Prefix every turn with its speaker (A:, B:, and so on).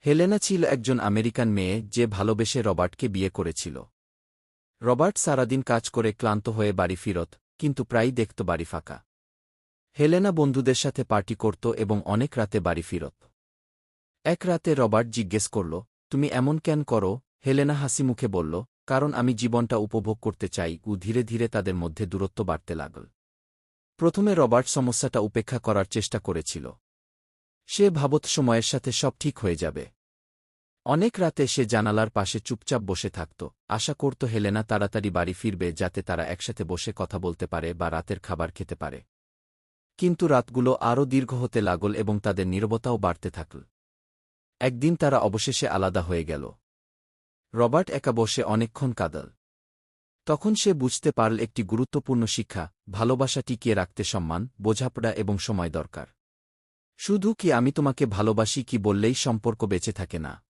A: Helena ছিল একজন American মেয়ে যে ভালোবেসে রবার্টকে বিয়ে করেছিল। রবার্ট সারাদিন কাজ করে ক্লান্ত হয়ে বাড়ি ফিরত, কিন্তু প্রায়ই দেখত বাড়ি ফাঁকা। হেলেনা বন্ধুদের সাথে পার্টি করত এবং অনেক রাতে বাড়ি ফিরত। এক রাতে রবার্ট জিজ্ঞেস করল, তুমি এমন কেন করো? হেলেনা হাসিমুখে বলল, কারণ আমি জীবনটা উপভোগ করতে চাই। ধীরে ধীরে তাদের মধ্যে দূরত্ব বাড়তে লাগল। প্রথমে রবার্ট সমস্যাটা উপেক্ষা করার চেষ্টা করেছিল। সে ভাবত সময়ের সাথে সব ঠিক হয়ে যাবে। অনেক রাতে সে জানালার পাশে চুপচাপ বসে থাকত, আশা করত হেলেনা তাড়াতাড়ি বাড়ি ফিরবে যাতে তারা একসাথে বসে কথা বলতে পারে বা রাতের খাবার খেতে পারে। কিন্তু রাতগুলো আরও দীর্ঘ হতে লাগল এবং তাদের নীরবতাও বাড়তে থাকল। একদিন তারা অবশেষে আলাদা হয়ে গেল। রবার্ট একা বসে অনেকক্ষণ কাঁদল। তখন সে বুঝতে পারল একটি গুরুত্বপূর্ণ শিক্ষা, ভালোবাসা টিকিয়ে রাখতে সম্মান, বোঝাপড়া এবং সময় দরকার। শুধু কি আমি তোমাকে ভালোবাসি কি বললেই সম্পর্ক বেঁচে থাকে না।